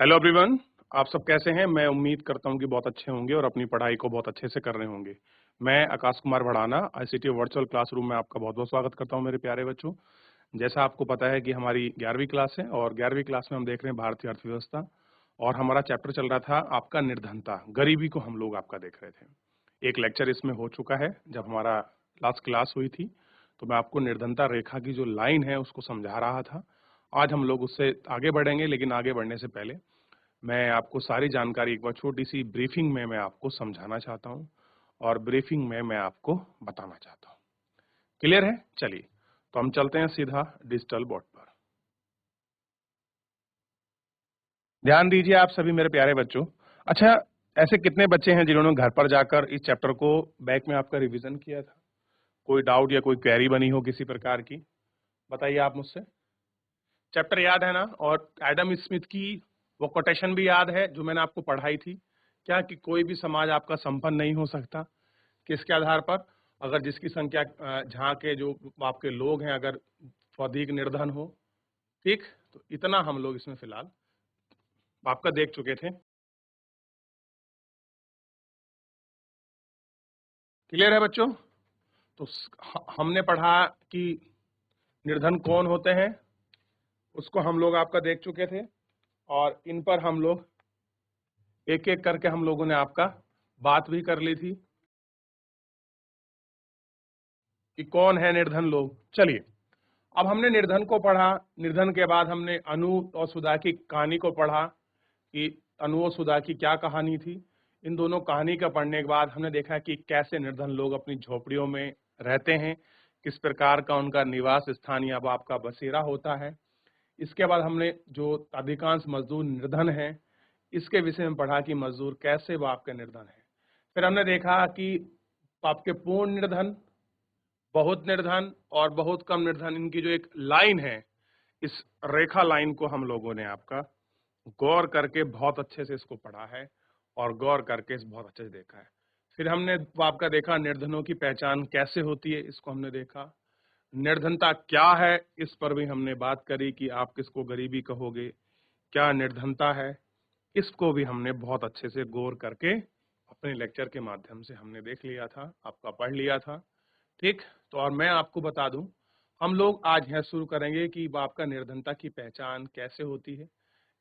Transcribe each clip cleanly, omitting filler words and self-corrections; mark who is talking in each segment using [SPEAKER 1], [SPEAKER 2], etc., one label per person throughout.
[SPEAKER 1] Hello everyone. आप सब कैसे हैं? मैं उम्मीद करता हूं कि बहुत अच्छे होंगे और अपनी पढ़ाई को बहुत अच्छे से कर रहे होंगे। मैं Aakash Kumar Bhadana ICT virtual classroom में आपका बहुत बहुत स्वागत करता हूं मेरे प्यारे बच्चों। जैसा आपको पता है कि हमारी 11वीं क्लास है और 11वीं क्लास में हम देख रहे हैं भारतीय अर्थव्यवस्था और हमारा चैप्टर चल रहा था आपका निर्धनता, गरीबी को हम लोग आपका देख रहे थे। एक लेक्चर इसमें हो चुका है। जब हमारा लास्ट क्लास हुई थी तो मैं आपको निर्धनता रेखा की जो लाइन है उसको समझा रहा था। आज हम लोग उससे आगे बढ़ेंगे, लेकिन आगे बढ़ने से पहले मैं आपको सारी जानकारी एक बार छोटी सी ब्रीफिंग में मैं आपको समझाना चाहता हूं और ब्रीफिंग में मैं आपको बताना चाहता हूं। क्लियर है? चलिए तो हम चलते हैं सीधा डिजिटल बोर्ड पर। ध्यान दीजिए आप सभी मेरे प्यारे बच्चों। अच्छा, ऐसे कितने बच्चे हैं जिन्होंने घर पर जाकर इस चैप्टर को बैक में आपका रिवीजन किया था? कोई डाउट या कोई क्वेरी बनी हो किसी प्रकार की, बताइए आप मुझसे। चैप्टर याद है ना? और एडम स्मिथ की वो कोटेशन भी याद है जो मैंने आपको पढ़ाई थी, क्या कि कोई भी समाज आपका संपन्न नहीं हो सकता। किसके आधार पर? अगर जिसकी संख्या जहाँ के जो आपके लोग हैं अगर अधिक निर्धन हो। ठीक, तो इतना हम लोग इसमें फिलहाल आपका देख चुके थे। क्लियर है बच्चों? तो हमने पढ़ा कि निर्धन कौन होते हैं, उसको हम लोग आपका देख चुके थे और इन पर हम लोग एक एक करके हम लोगों ने आपका बात भी कर ली थी कि कौन है निर्धन लोग। चलिए, अब हमने निर्धन को पढ़ा। निर्धन के बाद हमने अनु और सुधा की कहानी को पढ़ा कि अनु और सुधा की क्या कहानी थी। इन दोनों कहानी का पढ़ने के बाद हमने देखा कि कैसे निर्धन लोग अपनी झोपड़ियों में रहते हैं, किस प्रकार का उनका निवास स्थान या आपका बसेरा होता है। इसके बाद हमने जो अधिकांश मजदूर निर्धन हैं इसके विषय में पढ़ा कि मजदूर कैसे वो आपके निर्धन है। फिर हमने देखा कि आपके पूर्ण निर्धन, बहुत निर्धन और बहुत कम निर्धन, इनकी जो एक लाइन है, इस रेखा लाइन को हम लोगों ने आपका गौर करके बहुत अच्छे से इसको पढ़ा है और गौर करके इस बहुत अच्छे से देखा है। फिर हमने आपका देखा निर्धनों की पहचान कैसे होती है, इसको हमने देखा। निर्धनता क्या है इस पर भी हमने बात करी कि आप किसको गरीबी कहोगे, क्या निर्धनता है, इसको भी हमने बहुत अच्छे से गौर करके अपने लेक्चर के माध्यम से हमने देख लिया था, आपका पढ़ लिया था। ठीक, तो और मैं आपको बता दूं, हम लोग आज यह शुरू करेंगे कि आपका निर्धनता की पहचान कैसे होती है।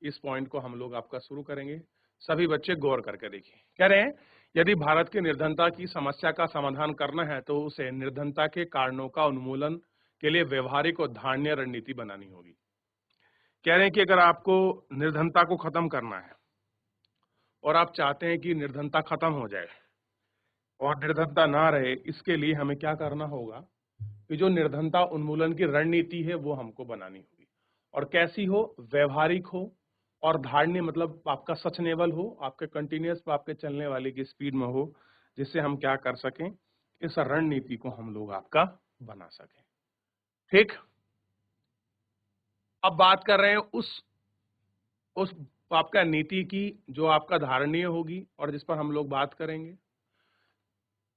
[SPEAKER 1] इस पॉइंट को हम लोग आपका शुरू करेंगे। सभी बच्चे गौर करके देखिए। कह रहे हैं यदि भारत की निर्धनता की समस्या का समाधान करना है तो उसे निर्धनता के कारणों का उन्मूलन के लिए व्यवहारिक और धारणीय रणनीति बनानी होगी। कह रहे हैं कि अगर आपको निर्धनता को खत्म करना है और आप चाहते हैं कि निर्धनता खत्म हो जाए और निर्धनता ना रहे, इसके लिए हमें क्या करना होगा कि जो निर्धनता उन्मूलन की रणनीति है वो हमको बनानी होगी। और कैसी हो? व्यवहारिक हो और धारणीय, मतलब आपका सचनेबल हो, आपके कंटिन्यूअस आपके चलने वाले की स्पीड में हो, जिससे हम क्या कर सकें, इस रणनीति को हम लोग आपका बना सकें। ठीक, अब बात कर रहे हैं उस आपका नीति की जो आपका धारणीय होगी और जिस पर हम लोग बात करेंगे।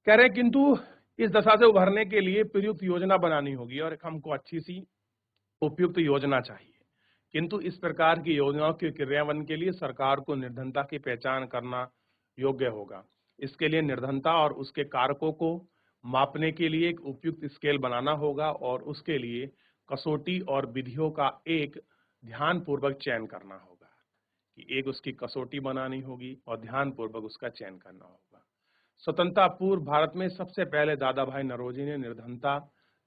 [SPEAKER 1] कह रहे हैं किंतु इस दशा से उभरने के लिए प्रयुक्त योजना बनानी होगी और एक हमको अच्छी सी उपयुक्त योजना चाहिए। किंतु इस प्रकार की योजनाओं के क्रियान्वयन के लिए सरकार को निर्धनता की पहचान करना योग्य होगा। इसके लिए निर्धनता और उसके कारकों को मापने के लिए एक उपयुक्त स्केल बनाना होगा और उसके लिए कसौटी और विधियों का एक ध्यानपूर्वक चयन करना होगा कि एक उसकी कसौटी बनानी होगी और ध्यानपूर्वक उसका चयन करना होगा। स्वतंत्रता पूर्व भारत में सबसे पहले दादा भाई नौरोजी ने निर्धनता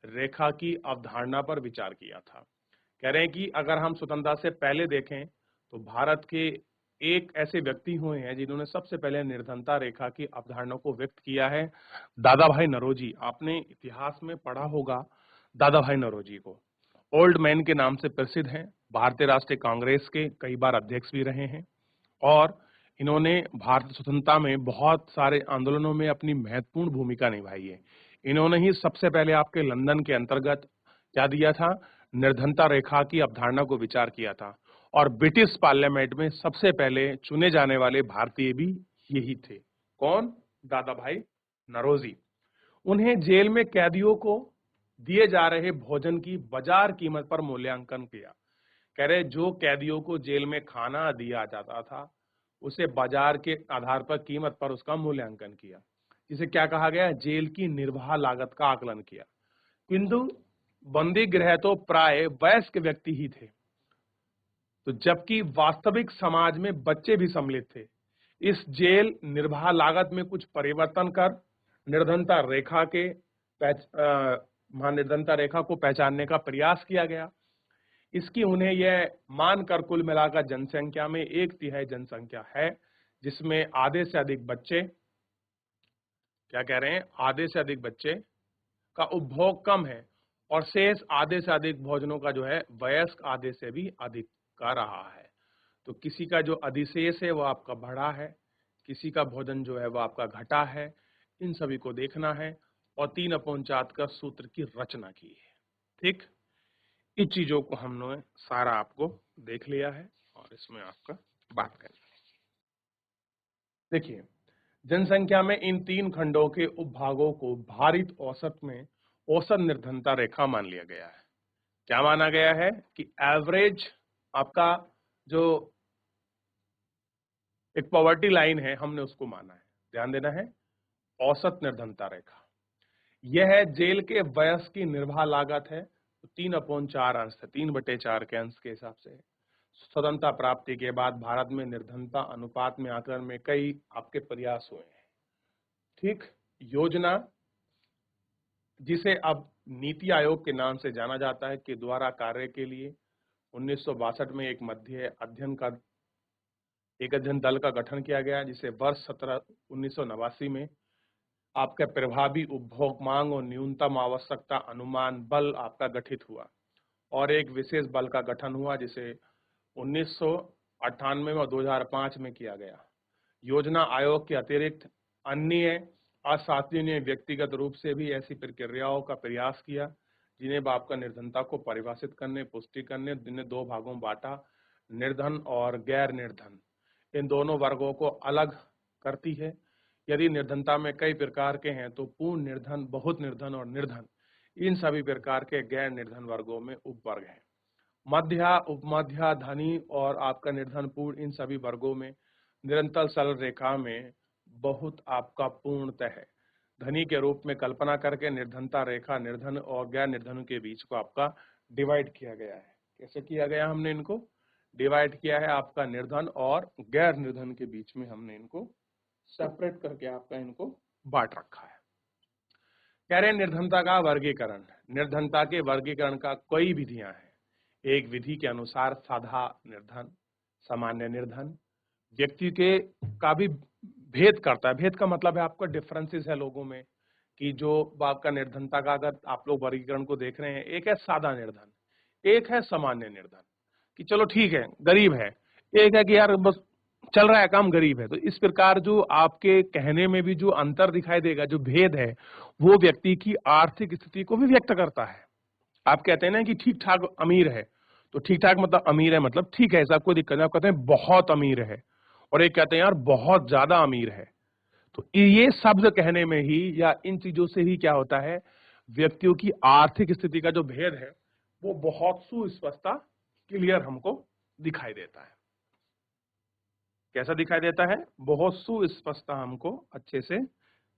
[SPEAKER 1] रेखा की अवधारणा पर विचार किया था। कह रहे हैं कि अगर हम स्वतंत्रता से पहले देखें तो भारत के एक ऐसे व्यक्ति हुए हैं जिन्होंने सबसे पहले निर्धनता रेखा की अवधारणा को व्यक्त किया है, दादा भाई नौरोजी। आपने इतिहास में पढ़ा होगा दादा भाई नौरोजी को, ओल्ड मैन के नाम से प्रसिद्ध हैं। भारतीय राष्ट्रीय कांग्रेस के कई बार अध्यक्ष भी रहे हैं और इन्होंने भारत स्वतंत्रता में बहुत सारे आंदोलनों में अपनी महत्वपूर्ण भूमिका निभाई है। इन्होंने ही सबसे पहले आपके लंदन के अंतर्गत क्या दिया था, निर्धनता रेखा की अवधारणा को विचार किया था और ब्रिटिश पार्लियामेंट में सबसे पहले चुने जाने वाले भारतीय भी यही थे। कौन? दादा भाई नौरोजी। उन्हें जेल में कैदियों को दिए जा रहे भोजन की बाजार कीमत पर मूल्यांकन किया। कह रहे जो कैदियों को जेल में खाना दिया जाता था उसे बाजार के आधार पर कीमत पर उसका मूल्यांकन किया, जिसे क्या कहा गया, जेल की निर्वाह लागत का आकलन किया। किंतु बंदी गृह तो प्राय वयस्क व्यक्ति ही थे, तो जबकि वास्तविक समाज में बच्चे भी सम्मिलित थे। इस जेल निर्वाह लागत में कुछ परिवर्तन कर निर्धनता रेखा के निर्धनता रेखा को पहचानने का प्रयास किया गया। इसकी उन्हें यह मानकर कुल मिलाकर जनसंख्या में 1/3 जनसंख्या है जिसमें आधे से अधिक बच्चे, क्या कह रहे हैं, आधे से अधिक बच्चे का उपभोग कम है और शेष आधे से अधिक भोजनों का जो है वयस्क आधे से भी अधिक का रहा है। तो किसी का जो अधिशेष है वो आपका बढ़ा है, किसी का भोजन जो है वो आपका घटा है। इन सभी को देखना है और 3/4 का सूत्र की रचना की है। ठीक, इस चीजों को हमने सारा आपको देख लिया है और इसमें आपका बात करनी है। देखिए, जनसंख्या में इन 3 खंडों के उपभागों को भारित औसत में औसत निर्धनता रेखा मान लिया गया है। क्या माना गया है कि एवरेज आपका जो एक पॉवर्टी लाइन है हमने उसको माना है। ध्यान देना है, औसत निर्धनता रेखा यह है जेल के वयस की निर्वाह लागत है। तो 3/4 अंश है, 3/4 के अंश के हिसाब से। स्वतंत्रता प्राप्ति के बाद भारत में निर्धनता अनुपात में आकलन में कई आपके प्रयास हुए हैं। ठीक, योजना जिसे अब नीति आयोग के नाम से जाना जाता है के द्वारा कार्य के लिए 1962 में एक मध्य अध्ययन दल का गठन किया गया, जिसे वर्ष 1989 में आपका प्रभावी उपभोग मांग और न्यूनतम आवश्यकता अनुमान बल आपका गठित हुआ और एक विशेष बल का गठन हुआ जिसे 1998 में और 2005 में किया गया। योजना आयोग के अतिरिक्त अन्य अशासकीय ने व्यक्तिगत रूप से भी ऐसी प्रक्रियाओं का प्रयास किया जिन्हें आपका निर्धनता को परिभाषित करने, पुष्टि करने, जिन्हें 2 भागों में बांटा, निर्धन और गैर निर्धन। इन दोनों वर्गों को अलग करती है। यदि निर्धनता में कई प्रकार के हैं तो पूर्ण निर्धन, बहुत निर्धन और निर्धन, इन सभी प्रकार के गैर निर्धन वर्गों में उपवर्ग हैं। मध्य, उपमध्य, धनी और आपका निर्धन पूर्ण, इन सभी वर्गों में निरंतर सरल रेखा में बहुत आपका पूर्णतः है। धनी के रूप में कल्पना करके निर्धनता रेखा निर्धन और गैर निर्धन के बीच को आपका डिवाइड किया गया है। कैसे किया गया, हमने इनको डिवाइड किया है आपका निर्धन और गैर निर्धन के बीच में हमने इनको सेपरेट करके आपका इनको बांट रखा है। कह रहे निर्धनता का वर्गीकरण, निर्धनता के वर्गीकरण का कई विधियां हैं। एक विधि के अनुसार साधा निर्धन, सामान्य निर्धन, व्यक्ति के का भी भेद करता है। भेद का मतलब है आपका डिफरेंसेस है लोगों में कि जो आपका निर्धनता का अगर आप लोग वर्गीकरण को देख रहे हैं, एक है सादा निर्धन, एक है सामान्य निर्धन कि चलो ठीक है गरीब है, एक है कि यार बस चल रहा है काम, गरीब है। तो इस प्रकार जो आपके कहने में भी जो अंतर दिखाई देगा, जो भेद है, वो व्यक्ति की आर्थिक स्थिति को भी व्यक्त करता है। आप कहते हैं ना कि ठीक ठाक अमीर है, तो ठीक ठाक मतलब अमीर है मतलब ठीक है, ऐसा कोई दिक्कत नहीं। आप कहते हैं बहुत अमीर है और एक कहते हैं यार बहुत ज्यादा अमीर है। तो ये शब्द कहने में ही या इन चीजों से ही क्या होता है, व्यक्तियों की आर्थिक स्थिति का जो भेद है वो बहुत सुस्पष्टता क्लियर हमको दिखाई देता है। कैसा दिखाई देता है, बहुत सुस्पष्टता हमको अच्छे से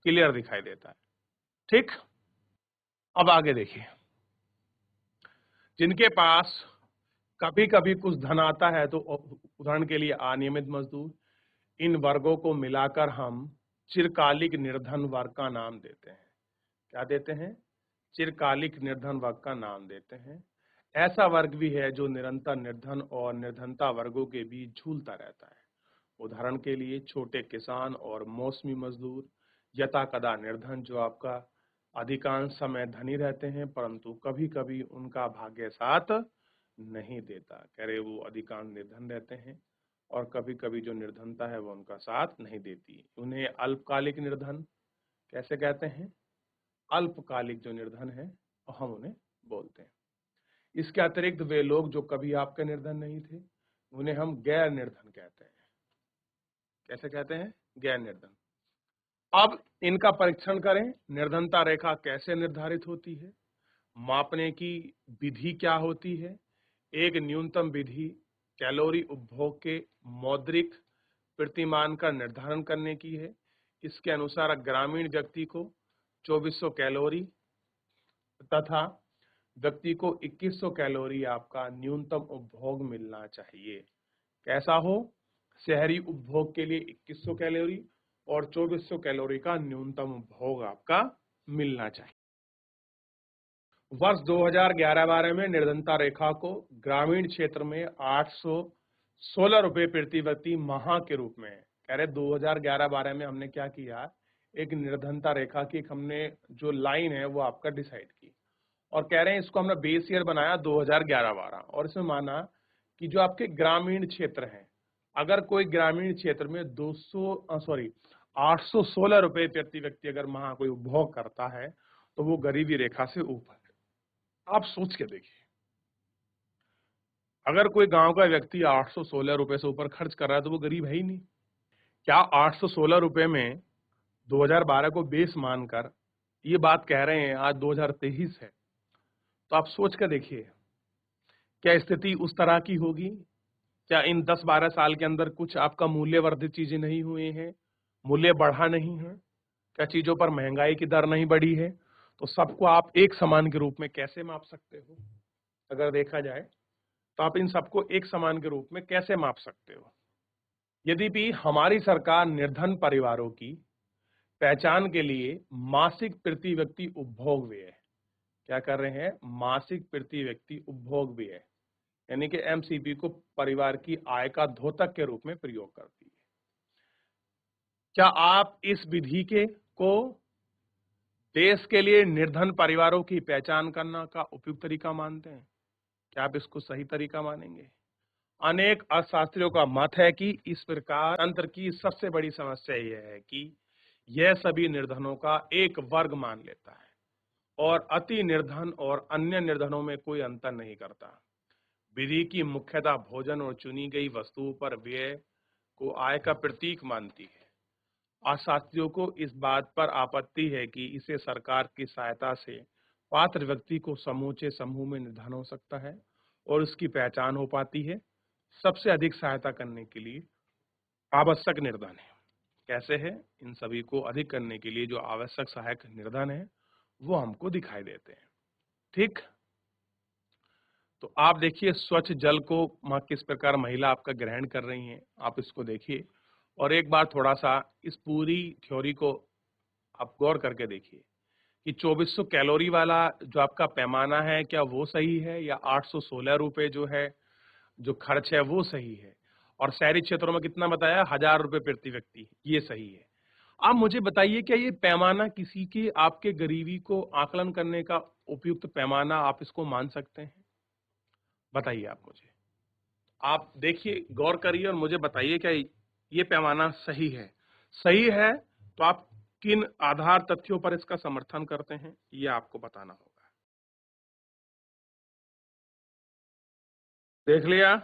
[SPEAKER 1] क्लियर दिखाई देता है। ठीक, अब आगे देखिए, जिनके पास कभी कभी कुछ धन आता है, तो उदाहरण के लिए अनियमित मजदूर, इन वर्गों को मिलाकर हम चिरकालिक निर्धन वर्ग का नाम देते हैं। क्या देते हैं, चिरकालिक निर्धन वर्ग का नाम देते हैं। ऐसा वर्ग भी है जो निरंतर निर्धन और निर्धनता वर्गों के बीच झूलता रहता है। उदाहरण के लिए छोटे किसान और मौसमी मजदूर, यथा कदा निर्धन, जो आपका अधिकांश समय धनी रहते हैं परंतु कभी कभी उनका भाग्य साथ नहीं देता। कह रहे वो अधिकांश निर्धन रहते हैं और कभी कभी जो निर्धनता है वो उनका साथ नहीं देती। उन्हें अल्पकालिक निर्धन कैसे कहते हैं, अल्पकालिक जो निर्धन है हम उन्हें बोलते हैं। इसके अतिरिक्त वे लोग जो कभी आपके निर्धन नहीं थे उन्हें हम गैर निर्धन कहते हैं। कैसे कहते हैं, गैर निर्धन। अब इनका परीक्षण करें, निर्धनता रेखा कैसे निर्धारित होती है, मापने की विधि क्या होती है, एक न्यूनतम विधि कैलोरी उपभोग के मौद्रिक प्रतिमान का निर्धारण करने की है। इसके अनुसार ग्रामीण व्यक्ति को 2400 कैलोरी तथा व्यक्ति को 2100 कैलोरी आपका न्यूनतम उपभोग मिलना चाहिए। कैसा हो? शहरी उपभोग के लिए 2100 कैलोरी और 2400 कैलोरी का न्यूनतम उपभोग आपका मिलना चाहिए। वर्ष 2011-12 में निर्धनता रेखा को ग्रामीण क्षेत्र में 816 रुपए प्रति व्यक्ति माह के रूप में कह रहे 2011-12 में हमने क्या किया, एक निर्धनता रेखा की हमने जो लाइन है वो आपका डिसाइड की और कह रहे हैं इसको हमने बेस ईयर बनाया 2011-12 और इसमें माना कि जो आपके ग्रामीण क्षेत्र हैं, अगर कोई ग्रामीण क्षेत्र में 816 रुपए प्रति व्यक्ति अगर माह कोई उपभोग करता है तो वो गरीबी रेखा से ऊपर है। आप सोच के देखिए, अगर कोई गांव का व्यक्ति 816 रुपए से ऊपर खर्च कर रहा है तो वो गरीब है ही नहीं। क्या 816 रुपए में 2012 को बेस मानकर ये बात कह रहे हैं, आज 2023 है, तो आप सोच कर देखिए क्या स्थिति उस तरह की होगी? क्या इन 10-12 साल के अंदर कुछ आपका मूल्यवर्धित चीजें नहीं हुई हैं, मूल्य बढ़ा नहीं है? क्या चीजों पर महंगाई की दर नहीं बढ़ी है? तो सबको आप एक समान के रूप में कैसे माप सकते हो? अगर देखा जाए तो आप इन सबको एक समान के रूप में कैसे माप सकते हो? यदि भी हमारी सरकार निर्धन परिवारों की पहचान के लिए मासिक प्रति व्यक्ति उपभोग व्यय क्या कर रहे हैं? मासिक प्रति व्यक्ति उपभोग व्यय यानी कि एमसीपी को परिवार की आय का द्योतक के रूप में प्रयोग करती है। क्या आप इस विधि को देश के लिए निर्धन परिवारों की पहचान करना का उपयुक्त तरीका मानते हैं? क्या आप इसको सही तरीका मानेंगे? अनेक अर्थशास्त्रियों का मत है कि इस प्रकार तंत्र की सबसे बड़ी समस्या यह है कि यह सभी निर्धनों का एक वर्ग मान लेता है और अति निर्धन और अन्य निर्धनों में कोई अंतर नहीं करता। विधि की मुख्यतः भोजन और चुनी गई वस्तुओं पर व्यय को आय का प्रतीक मानती है। अर्थशास्त्रियों को इस बात पर आपत्ति है कि इसे सरकार की सहायता से पात्र व्यक्ति को समूचे समूह में निर्धन हो सकता है और उसकी पहचान हो पाती है। सबसे अधिक सहायता करने के लिए आवश्यक निर्धन है। कैसे है? इन सभी को अधिक करने के लिए जो आवश्यक सहायक निर्धन है वो हमको दिखाई देते हैं। ठीक, तो आप देखिए स्वच्छ जल को किस प्रकार महिला आपका ग्रहण कर रही हैं, आप इसको देखिए और एक बार थोड़ा सा इस पूरी थ्योरी को आप गौर करके देखिए कि 2400 कैलोरी वाला जो आपका पैमाना है क्या वो सही है या 816 रुपए जो है जो खर्च है वो सही है, और शहरी क्षेत्रों में कितना बताया, 1000 रुपए प्रति व्यक्ति, ये सही है। आप मुझे बताइए क्या ये पैमाना किसी के आपके गरीबी को आकलन करने का उपयुक्त पैमाना आप इसको मान सकते हैं? बताइए आप मुझे, आप देखिए गौर करिए और मुझे बताइए क्या ये पैमाना सही है? सही है तो आप किन आधार तथ्यों पर इसका समर्थन करते हैं ये आपको बताना होगा। देख लिया?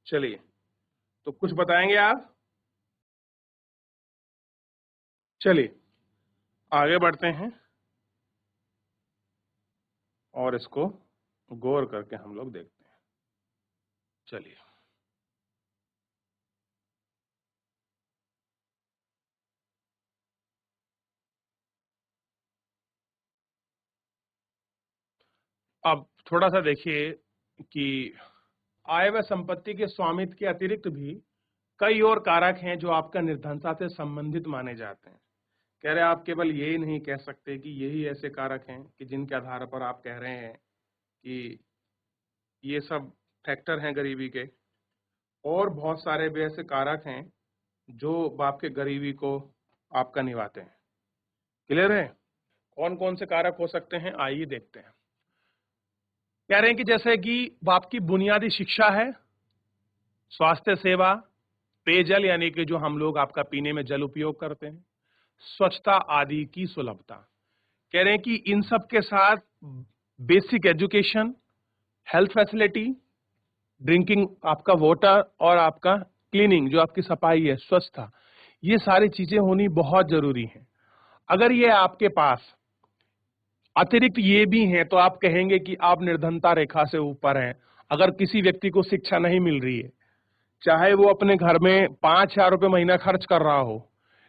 [SPEAKER 1] चलिए, तो कुछ बताएंगे आप? चलिए आगे बढ़ते हैं और इसको गौर करके हम लोग देखते हैं। चलिए, अब थोड़ा सा देखिए कि आय व संपत्ति के स्वामित्व के अतिरिक्त भी कई और कारक हैं जो आपका निर्धनता से संबंधित माने जाते हैं। कह रहे आप केवल यही नहीं कह सकते कि यही ऐसे कारक हैं कि जिनके आधार पर आप कह रहे हैं कि ये सब फैक्टर हैं गरीबी के, और बहुत सारे भी ऐसे कारक हैं जो आपके गरीबी को आपका निभाते हैं। क्लियर है? कौन कौन से कारक हो सकते हैं, आइए देखते हैं। कह रहे हैं कि जैसे कि आपकी बुनियादी शिक्षा है, स्वास्थ्य सेवा, पेयजल यानी कि जो हम लोग आपका पीने में जल उपयोग करते हैं, स्वच्छता आदि की सुलभता। कह रहे हैं कि इन सब के साथ basic education, health facility, drinking आपका वाटर और आपका क्लीनिंग जो आपकी सफाई है, स्वच्छता, ये सारी चीजें होनी बहुत जरूरी हैं। अगर ये आपके पास अतिरिक्त ये भी हैं, तो आप कहेंगे कि आप निर्धनता रेखा से ऊपर हैं। अगर किसी व्यक्ति को शिक्षा नहीं मिल रही है, चाहे वो अपने घर में 5,000 रुपये महीना खर्च कर रहा हो,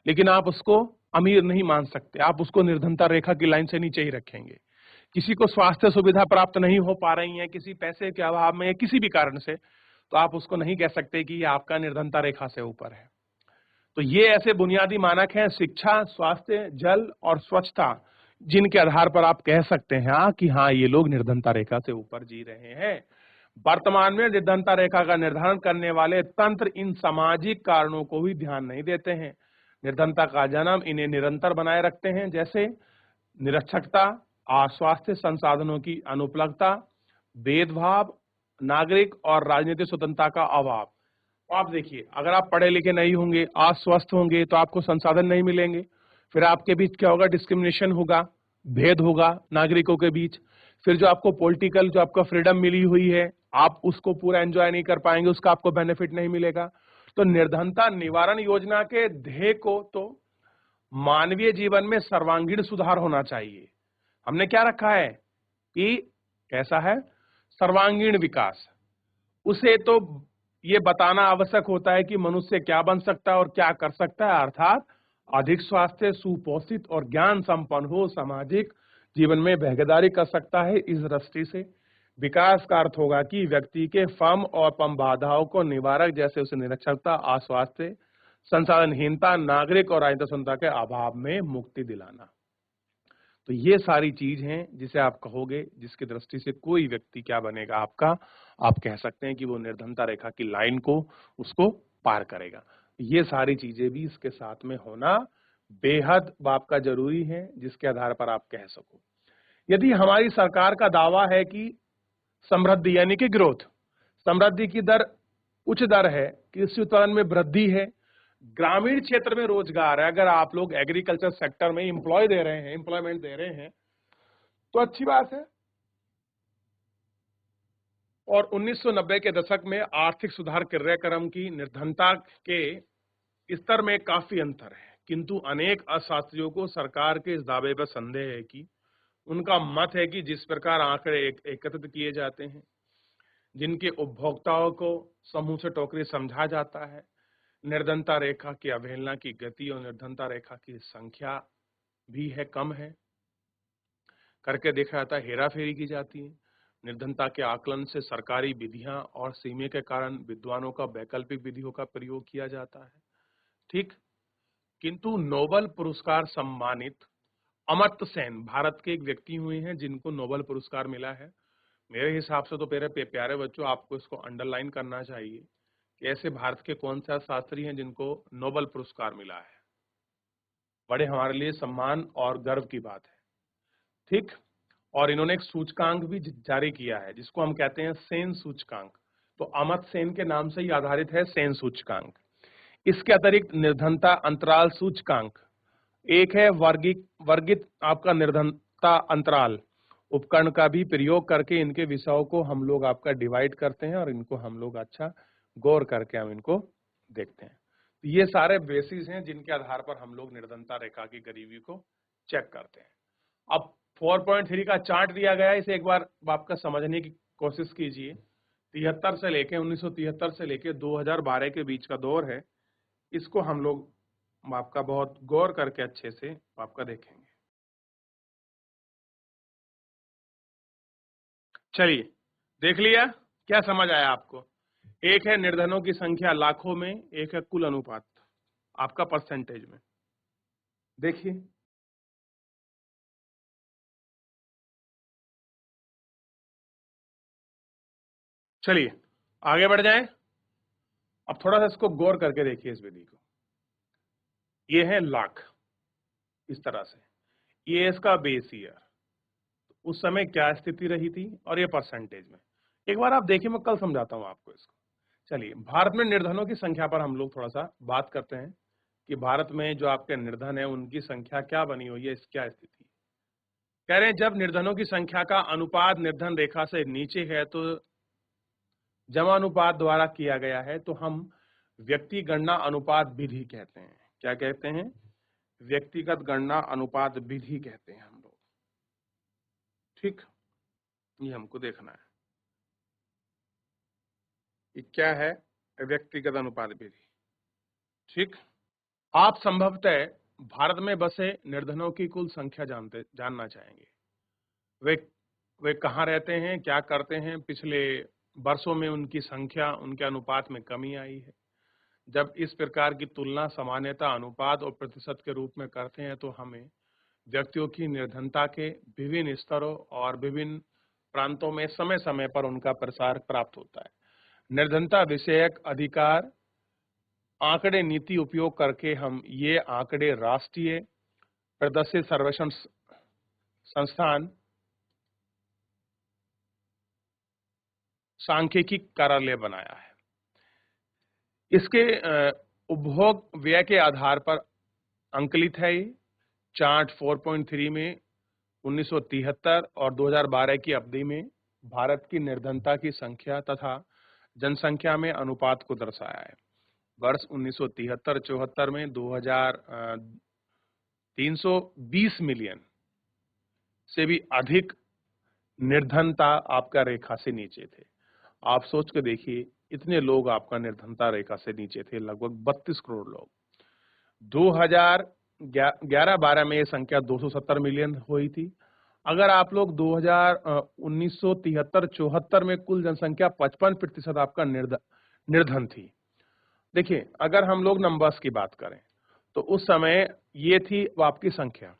[SPEAKER 1] लेकिन आप उसको अमीर नहीं मान सकते, आप उसको निर्धनता रेखा की लाइन से नीचे ही रखेंगे। किसी को स्वास्थ्य सुविधा प्राप्त नहीं हो पा रही है, किसी पैसे के अभाव में या किसी भी कारण से, तो आप उसको नहीं कह सकते कि ये आपका निर्धनता रेखा से ऊपर है। तो ये ऐसे बुनियादी मानक हैं, शिक्षा, स्वास्थ्य, जल और स्वच्छता, जिनके आधार पर आप कह सकते हैं कि हाँ, ये लोग निर्धनता रेखा से ऊपर जी रहे हैं। वर्तमान में निर्धनता रेखा का निर्धारण करने वाले तंत्र इन सामाजिक कारणों को भी ध्यान नहीं देते हैं। निर्धनता का जन्म इन्हें निरंतर बनाए रखते हैं, जैसे निरक्षरता, स्वास्थ्य संसाधनों की अनुपलब्धता, भेदभाव, नागरिक और राजनीतिक स्वतंत्रता का अभाव। आप देखिए, अगर आप पढ़े लिखे नहीं होंगे, अस्वस्थ होंगे, तो आपको संसाधन नहीं मिलेंगे, फिर आपके बीच क्या होगा, डिस्क्रिमिनेशन होगा, भेद होगा नागरिकों के बीच। फिर जो आपको पॉलिटिकल जो आपका फ्रीडम मिली हुई है, आप उसको पूरा एंजॉय नहीं कर पाएंगे, उसका आपको बेनिफिट नहीं मिलेगा। तो निर्धनता निवारण योजना के ध्येय को तो मानवीय जीवन में सर्वांगीण सुधार होना चाहिए। हमने क्या रखा है कि कैसा है, सर्वांगीण विकास। उसे तो ये बताना आवश्यक होता है कि मनुष्य क्या बन सकता है और क्या कर सकता है, अर्थात अधिक स्वास्थ्य, सुपोषित और ज्ञान संपन्न हो, सामाजिक जीवन में भागीदारी कर सकता है। इस दृष्टि से विकास का अर्थ होगा कि व्यक्ति के फम और पम बाधाओं को निवारक, जैसे उसे निरक्षरता, अस्वास्थ्य, संसाधनहीनता, नागरिक और राजनीतिक स्वतंत्रता के अभाव में मुक्ति दिलाना। तो ये सारी चीज हैं जिसे आप कहोगे, जिसकी दृष्टि से कोई व्यक्ति क्या बनेगा आपका, आप कह सकते हैं कि वो निर्धनता रेखा की लाइन को उसको पार करेगा। ये सारी चीजें भी इसके साथ में होना बेहद आपका जरूरी है, जिसके आधार पर आप कह सको। यदि हमारी सरकार का दावा है कि समृद्धि यानी कि ग्रोथ, समृद्धि की दर उच्च दर है, कृषि उत्पादन में वृद्धि है, ग्रामीण क्षेत्र में रोजगार है, अगर आप लोग एग्रीकल्चर सेक्टर में एम्प्लॉयमेंट दे रहे हैं तो अच्छी बात है। और 1990 के दशक में आर्थिक सुधार कार्यक्रम की निर्धनता के स्तर में काफी अंतर है, किंतु अनेक अर्थशास्त्रियों को सरकार के इस दावे पर संदेह है कि उनका मत है कि जिस प्रकार आंकड़े एकत्रित किए जाते हैं, जिनके उपभोक्ताओं को समूह से टोकरी समझा जाता है, निर्धनता रेखा की अवहेलना की गति और निर्धनता रेखा की संख्या भी है कम है करके देखा जाता है, हेरा फेरी की जाती है। निर्धनता के आकलन से सरकारी विधियां और सीमे के कारण विद्वानों का वैकल्पिक विधियों का प्रयोग किया जाता है, ठीक। किंतु नोबेल पुरस्कार सम्मानित अमर्त्य सेन भारत के एक व्यक्ति हुए हैं जिनको नोबेल पुरस्कार मिला है। मेरे हिसाब से तो मेरे प्यारे बच्चों, आपको इसको अंडरलाइन करना चाहिए कि ऐसे भारत के कौन से शास्त्री हैं जिनको नोबेल पुरस्कार मिला है। बड़े हमारे लिए सम्मान और गर्व की बात है, ठीक। और इन्होंने एक सूचकांक भी जारी किया है जिसको हम कहते हैं सेन सूचकांक। तो अमर्त्य सेन के नाम से ही आधारित है सेन सूचकांक। इसके अतिरिक्त निर्धनता अंतराल सूचकांक एक है, वर्गित आपका निर्धनता अंतराल उपकरण का भी प्रयोग करके इनके विषयों को हम लोग आपका डिवाइड करते हैं और इनको हम लोग अच्छा गौर करके हम इनको देखते हैं। तो ये सारे बेसिस हैं जिनके आधार पर हम लोग निर्धनता रेखा की गरीबी को चेक करते हैं। अब 4.3 का चार्ट दिया गया है, इसे एक बार आपका समझने की कोशिश कीजिए। 73 से लेके 1973 से लेके 2012 के बीच का दौर है, इसको हम लोग आपका बहुत गौर करके अच्छे से आपका देखेंगे। चलिए, देख लिया, क्या समझ आया आपको? एक है निर्धनों की संख्या लाखों में, एक है कुल अनुपात आपका परसेंटेज में। देखिए, चलिए आगे बढ़ जाएं। अब थोड़ा सा इसको गौर करके देखिए इस विधि को। ये है लाख, इस तरह से, ये इसका बेस ईयर, उस समय क्या स्थिति रही थी, और ये परसेंटेज में। एक बार आप देखिए, मैं कल समझाता हूं आपको इसको। चलिए, भारत में निर्धनों की संख्या पर हम लोग थोड़ा सा बात करते हैं कि भारत में जो आपके निर्धन है उनकी संख्या क्या बनी हुई है, क्या स्थिति। कह रहे हैं जब निर्धनों की संख्या का अनुपात निर्धन रेखा से नीचे है तो जमानुपात द्वारा किया गया है, तो हम व्यक्ति गणना अनुपात विधि कहते हैं। क्या कहते हैं? व्यक्तिगत गणना अनुपात विधि कहते हैं हम लोग। ठीक, ये हमको देखना है कि क्या है व्यक्तिगत अनुपात विधि। ठीक, आप संभवतः भारत में बसे निर्धनों की कुल संख्या जानना चाहेंगे। वे वे कहाँ रहते हैं, क्या करते हैं, पिछले वर्षों में उनकी संख्या, उनके अनुपात में कमी आई है। जब इस प्रकार की तुलना सामान्यतः अनुपात और प्रतिशत के रूप में करते हैं तो हमें व्यक्तियों की निर्धनता के विभिन्न स्तरों और विभिन्न प्रांतों में समय समय पर उनका प्रसार प्राप्त होता है। निर्धनता विषयक अधिकार आंकड़े नीति उपयोग करके हम ये आंकड़े राष्ट्रीय प्रदर्शित सर्वेक्षण संस्थान सांख्यिकी कार्यालय बनाया है। इसके उपभोग व्यय के आधार पर अंकलित है। ये चार्ट 4.3 में 1973 और 2012 की अवधि में भारत की निर्धनता की संख्या तथा जनसंख्या में अनुपात को दर्शाया है। वर्ष 1973-74 में 320 मिलियन से भी अधिक निर्धनता आपका रेखा से नीचे थे। आप सोच के देखिए, इतने लोग आपका निर्धनता रेखा से नीचे थे, लगभग 32 करोड़ लोग। 2011-12 में ये संख्या 270 मिलियन हुई थी। अगर आप लोग 1973-74 में कुल जनसंख्या 55% आपका निर्धन थी। देखिए, अगर हम लोग नंबर्स की बात करें तो उस समय ये थी आपकी संख्या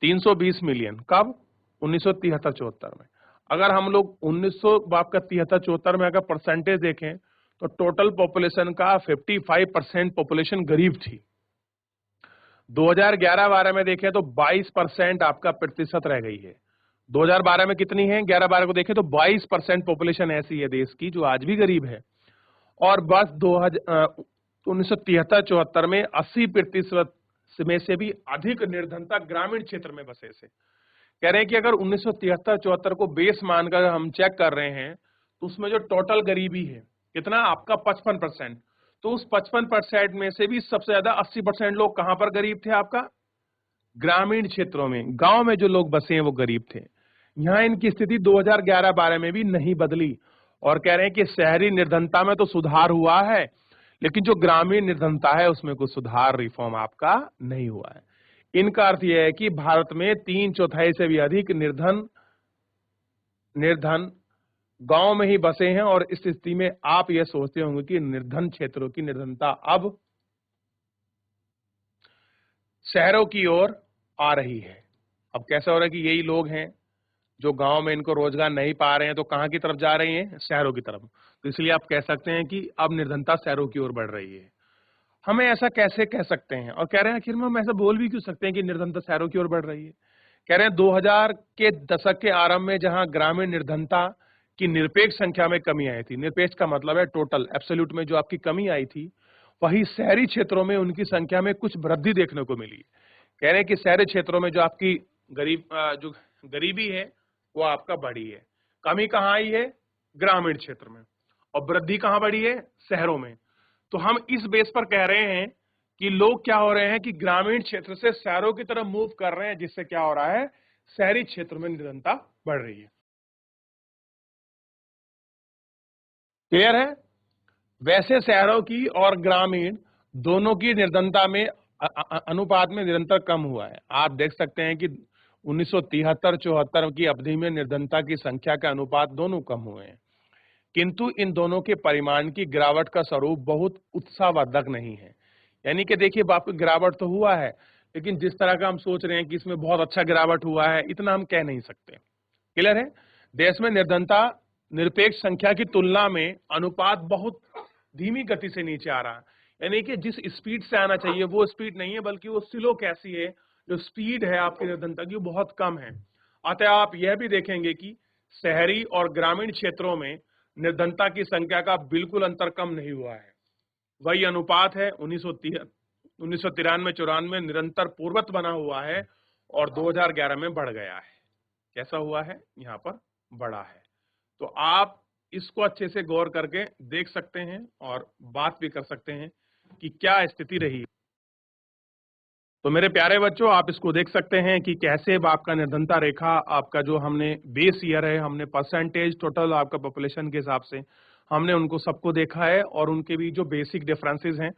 [SPEAKER 1] 320 मिलियन। कब? 1973-74 में। अगर हम लोग 1973-74 में अगर परसेंटेज देखें तो टोटल पॉपुलेशन का 55% पॉपुलेशन गरीब थी। 2011-12 में देखें तो 22% आपका प्रतिशत रह गई है। 2012 में कितनी है? 11-12 को देखें तो 22% पॉपुलेशन ऐसी है देश की जो आज भी गरीब है। और बस 1973-74 में 80% में से भी अधिक निर्धनता ग्रामीण क्षेत्र में बसे से। कह रहे हैं कि अगर 1973-74 को बेस मानकर हम चेक कर रहे हैं तो उसमें जो टोटल गरीबी है कितना? आपका 55%। तो उस 55% में से भी सबसे ज्यादा 80% लोग कहां पर गरीब थे? आपका ग्रामीण क्षेत्रों में, गांव में जो लोग बसे हैं वो गरीब थे। यहां इनकी स्थिति 2011-12 में भी नहीं बदली और कह रहे हैं कि शहरी निर्धनता में तो सुधार हुआ है, लेकिन जो ग्रामीण निर्धनता है उसमें कोई सुधार, रिफॉर्म आपका नहीं हुआ है। इनका अर्थ यह है कि भारत में 3/4 से भी अधिक निर्धन गांव में ही बसे हैं और इस स्थिति में आप यह सोचते होंगे कि निर्धन क्षेत्रों की निर्धनता अब शहरों की ओर आ रही है। अब कैसा हो रहा है कि यही लोग हैं जो गांव में इनको रोजगार नहीं पा रहे हैं तो कहां की तरफ जा रही हैं? शहरों की तरफ। तो इसलिए आप कह सकते हैं कि अब निर्धनता शहरों की ओर बढ़ रही है। हमें ऐसा कैसे कह सकते हैं? और कह रहे हैं आखिर में हम ऐसा बोल भी क्यों सकते हैं कि निर्धनता शहरों की ओर बढ़ रही है? कह रहे हैं 2000 के दशक के आरंभ में जहां ग्रामीण निर्धनता की निरपेक्ष संख्या में कमी आई थी, निरपेक्ष का मतलब है टोटल, एब्सोल्यूट में जो आपकी कमी आई थी, वही शहरी क्षेत्रों में उनकी संख्या में कुछ वृद्धि देखने को मिली। कह रहे हैं कि शहरी क्षेत्रों में जो आपकी जो गरीबी है वो आपका बढ़ी है। कमी कहाँ आई है? ग्रामीण क्षेत्र में। और वृद्धि कहाँ बढ़ी है? शहरों में। तो हम इस बेस पर कह रहे हैं कि लोग क्या हो रहे हैं कि ग्रामीण क्षेत्र से शहरों की तरफ मूव कर रहे हैं, जिससे क्या हो रहा है? शहरी क्षेत्र में निर्धनता बढ़ रही है। क्लियर है? वैसे शहरों की और ग्रामीण दोनों की निर्धनता में अनुपात में निरंतर कम हुआ है। आप देख सकते हैं कि 1973-74 की अवधि में निर्धनता की संख्या का अनुपात दोनों कम हुए हैं, किंतु इन दोनों के परिमाण की गिरावट का स्वरूप बहुत उत्साहवर्धक नहीं है। यानी कि देखिए, वापस गिरावट तो हुआ है, लेकिन जिस तरह का हम सोच रहे हैं कि इसमें बहुत अच्छा गिरावट हुआ है, इतना हम कह नहीं सकते। क्लियर है? देश में निर्धनता निरपेक्ष संख्या की तुलना में अनुपात बहुत धीमी गति से नीचे आ रहा है। यानी कि जिस स्पीड से आना चाहिए वो स्पीड नहीं है, बल्कि वो स्लो कैसी है, जो स्पीड है आपकी निर्धनता की वो बहुत कम है। अतः आप यह भी देखेंगे कि शहरी और ग्रामीण क्षेत्रों में निर्धनता की संख्या का बिल्कुल अंतर कम नहीं हुआ है। वही अनुपात है 1993-94 निरंतर पूर्वत बना हुआ है और 2011 में बढ़ गया है। कैसा हुआ है? यहाँ पर बढ़ा है। तो आप इसको अच्छे से गौर करके देख सकते हैं और बात भी कर सकते हैं कि क्या स्थिति रही। तो मेरे प्यारे बच्चों, आप इसको देख सकते हैं कि कैसे आपका निर्धनता रेखा, आपका जो हमने बेस ईयर है, हमने परसेंटेज टोटल आपका पॉपुलेशन के हिसाब से हमने उनको सबको देखा है, और उनके भी जो बेसिक डिफरेंसेस हैं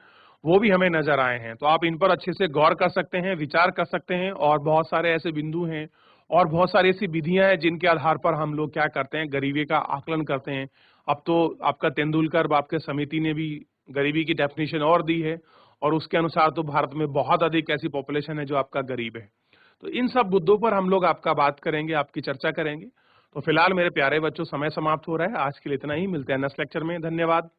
[SPEAKER 1] वो भी हमें नजर आए हैं। तो आप इन पर अच्छे से गौर कर सकते हैं, विचार कर सकते हैं, और बहुत सारे ऐसे बिंदु हैं और बहुत सारी ऐसी विधियां हैं जिनके आधार पर हम लोग क्या करते हैं, गरीबी का आकलन करते हैं। अब तो आपका तेंदुलकर आपके समिति ने भी गरीबी की डेफिनेशन और दी है, और उसके अनुसार तो भारत में बहुत अधिक ऐसी पॉपुलेशन है जो आपका गरीब है। तो इन सब मुद्दों पर हम लोग आपका बात करेंगे, आपकी चर्चा करेंगे। तो फिलहाल मेरे प्यारे बच्चों, समय समाप्त हो रहा है। आज के लिए इतना ही, मिलते हैं नेक्स्ट लेक्चर में। धन्यवाद।